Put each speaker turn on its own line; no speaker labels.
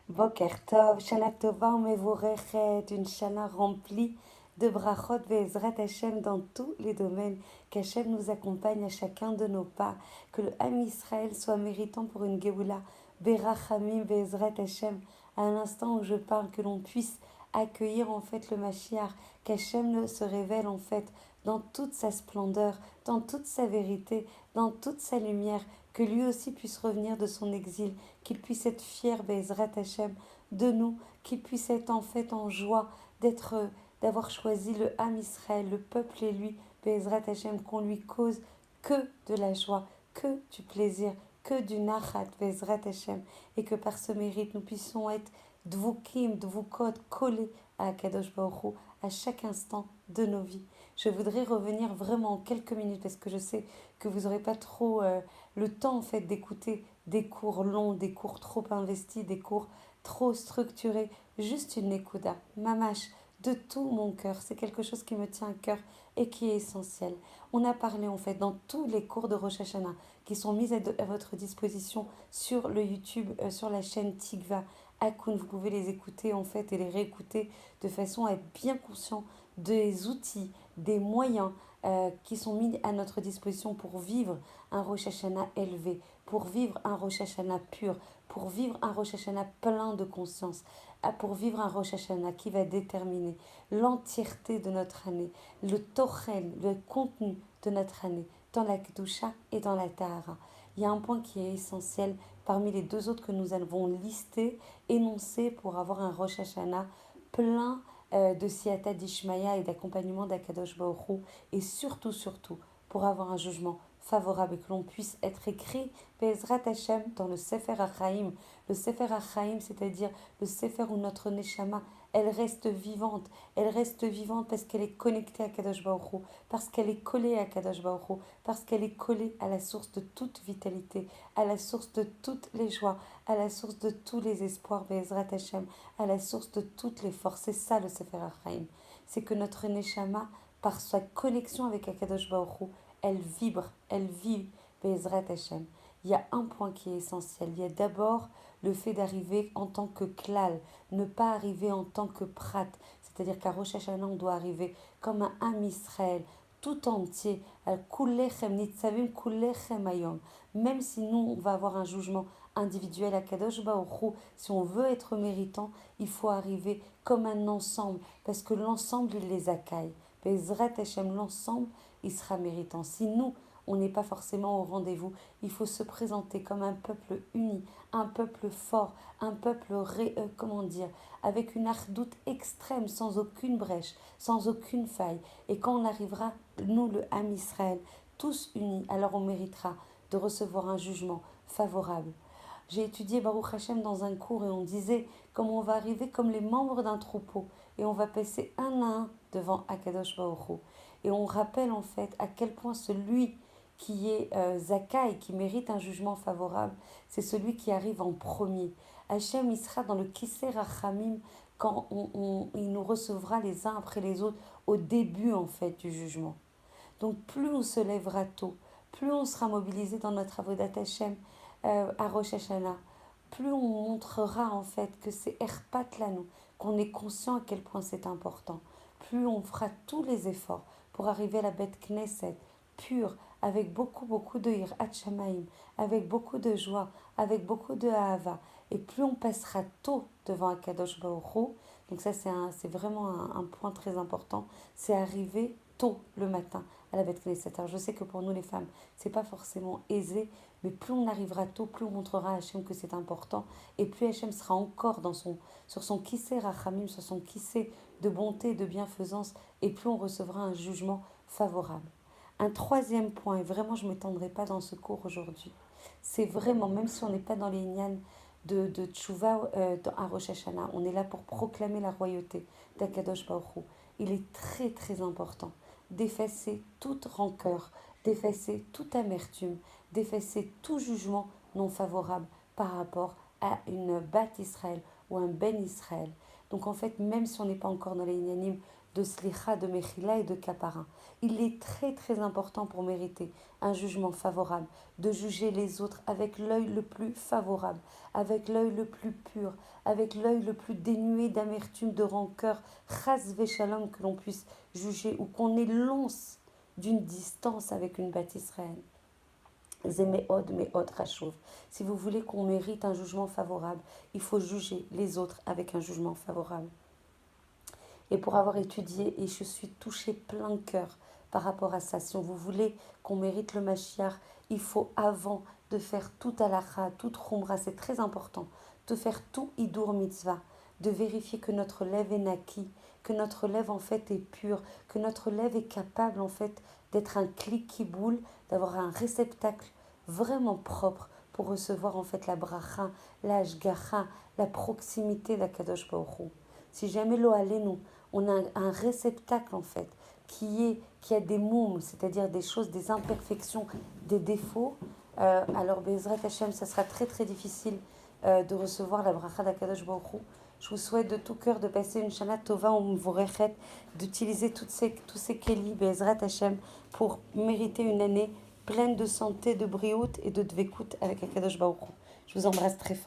Boker Tov, Shana Tova Mevorechet, une Shana remplie de brachot ve'ezrat Hashem dans tous les domaines, qu'Hashem nous accompagne à chacun de nos pas, que le Ham Israël soit méritant pour une Géoula, Berachamim ve'ezrat Hashem, à l'instant où je parle, que l'on puisse accueillir en fait le Mashiach, qu'Hashem se révèle en fait dans toute sa splendeur, dans toute sa vérité, dans toute sa lumière, que lui aussi puisse revenir de son exil, qu'il puisse être fier, Bezrat Hashem, de nous, qu'il puisse être en fait en joie d'avoir choisi le Ham Israël, le peuple et lui, Bezrat Hashem, qu'on lui cause que de la joie, que du plaisir, que du nachat, Bezrat Hashem, et que par ce mérite, nous puissions être dvukim, dvukot, collés à Kadosh Baruch Hu, à chaque instant de nos vies. Je voudrais revenir vraiment en quelques minutes parce que je sais que vous n'aurez pas trop le temps en fait d'écouter des cours longs, des cours trop investis, des cours trop structurés. Juste une écouda, mamache, de tout mon cœur. C'est quelque chose qui me tient à cœur et qui est essentiel. On a parlé en fait dans tous les cours de Rosh Hashanah qui sont mis à votre disposition sur le YouTube, sur la chaîne Tigva Akun. Vous pouvez les écouter en fait et les réécouter de façon à être bien conscient des outils, des moyens qui sont mis à notre disposition pour vivre un Rosh Hashanah élevé, pour vivre un Rosh Hashanah pur, pour vivre un Rosh Hashanah plein de conscience, pour vivre un Rosh Hashanah qui va déterminer l'entièreté de notre année, le tochen, le contenu de notre année, dans la Kedusha et dans la Tahara. Il y a un point qui est essentiel parmi les deux autres que nous avons listés, énoncés pour avoir un Rosh Hashanah plein de Siyata d'Ishmaya et d'accompagnement d'Akadosh Baruch Hu, et surtout, pour avoir un jugement favorable et que l'on puisse être écrit Bezrat Hashem dans le Sefer HaChaim. Le Sefer HaChaim, c'est-à-dire le Sefer où notre Neshama, elle reste vivante parce qu'elle est connectée à Kadosh Baruch Hu, parce qu'elle est collée à Kadosh Baruch Hu, parce qu'elle est collée à la source de toute vitalité, à la source de toutes les joies, à la source de tous les espoirs, Bezrat Hashem, à la source de toutes les forces. C'est ça le Sefer HaChaim. C'est que notre Neshama, par sa connexion avec Akadosh Baruch Hu, elle vit Bezrat Hashem. Il y a un point qui est essentiel. Il y a d'abord le fait d'arriver en tant que klal, ne pas arriver en tant que prat. C'est-à-dire qu'à Rosh Hashanah, on doit arriver comme un Ham Israël, tout entier. Kulechem nitzavim kulechem ayom. Même si nous, on va avoir un jugement individuel à Kadosh Baruch Hu, si on veut être méritant, il faut arriver comme un ensemble, parce que l'ensemble, il les accueille. Bezrat Hashem, l'ensemble, il sera méritant. Si nous, on n'est pas forcément au rendez-vous, il faut se présenter comme un peuple uni, un peuple fort, un peuple, comment dire, avec une ardoute extrême, sans aucune brèche, sans aucune faille. Et quand on arrivera, nous, le Ham Israël, tous unis, alors on méritera de recevoir un jugement favorable. J'ai étudié Baruch Hashem dans un cours et on disait comment on va arriver comme les membres d'un troupeau et on va passer un à un devant Akadosh Baruch Hu. Et on rappelle en fait à quel point celui qui est Zakai, qui mérite un jugement favorable, c'est celui qui arrive en premier. Hachem, il sera dans le Kisser Rachamim quand il nous recevra les uns après les autres au début en fait du jugement. Donc plus on se lèvera tôt, plus on sera mobilisé dans notre avodat Hashem à Rosh Hashanah, plus on montrera en fait que c'est Erpat Lanu, qu'on est conscient à quel point c'est important. Plus on fera tous les efforts pour arriver à la bête Knesset, pure, avec beaucoup de Hirat Shamaim, avec beaucoup de joie, avec beaucoup de Ahava. Et plus on passera tôt devant Akadosh Baruch Hu, donc ça c'est vraiment un point très important, c'est arriver tôt le matin à la bête Knesset. Alors je sais que pour nous les femmes, c'est pas forcément aisé, mais plus on arrivera tôt, plus on montrera à Hachem que c'est important, et plus Hachem sera encore sur son kissé rachamim, sur son kissé de bonté et de bienfaisance, et plus on recevra un jugement favorable. Un troisième point, et vraiment je ne m'étendrai pas dans ce cours aujourd'hui, c'est vraiment, même si on n'est pas dans les ignanes de Tchouva à Rosh Hashanah, on est là pour proclamer la royauté d'Akadosh Baruch Hu. Il est très important d'effacer toute rancœur, d'effacer toute amertume, d'effacer tout jugement non favorable par rapport à une Bat Israël ou un Ben Israël. Donc en fait, même si on n'est pas encore dans les Inyanim de slicha, de mechila et de kapara. Il est très très important pour mériter un jugement favorable, de juger les autres avec l'œil le plus favorable, avec l'œil le plus pur, avec l'œil le plus dénué d'amertume, de rancœur, chas veshalom, que l'on puisse juger ou qu'on ait l'once d'une distance avec une bâtisse Israël. Zéméod, méod, rachouv. Si vous voulez qu'on mérite un jugement favorable, il faut juger les autres avec un jugement favorable. Et pour avoir étudié, et je suis touchée plein cœur par rapport à ça, si vous voulez qu'on mérite le Mashiach, il faut avant de faire tout halakha, tout khumra, c'est très important, de faire tout hidur mitzvah, de vérifier que notre lèvre est naki, que notre lèvre en fait est pure, que notre lèvre est capable en fait d'être un clic qui boule, d'avoir un réceptacle vraiment propre pour recevoir en fait la bracha, la hashgacha, la proximité d'Akadosh Baruch Hu. Si jamais lo nous, on a un réceptacle en fait qui a des moums, c'est-à-dire des choses, des imperfections, des défauts, alors Bezrat Hashem, ça sera très très difficile de recevoir la bracha d'Akadosh Baruch Hu. Je vous souhaite de tout cœur de passer une Shana Tova ou Mvorechet, d'utiliser tous ces kelis Bezrat Hashem pour mériter une année pleine de santé, de briout et de dvekut avec Akadosh Baruch Hu. Je vous embrasse très fort.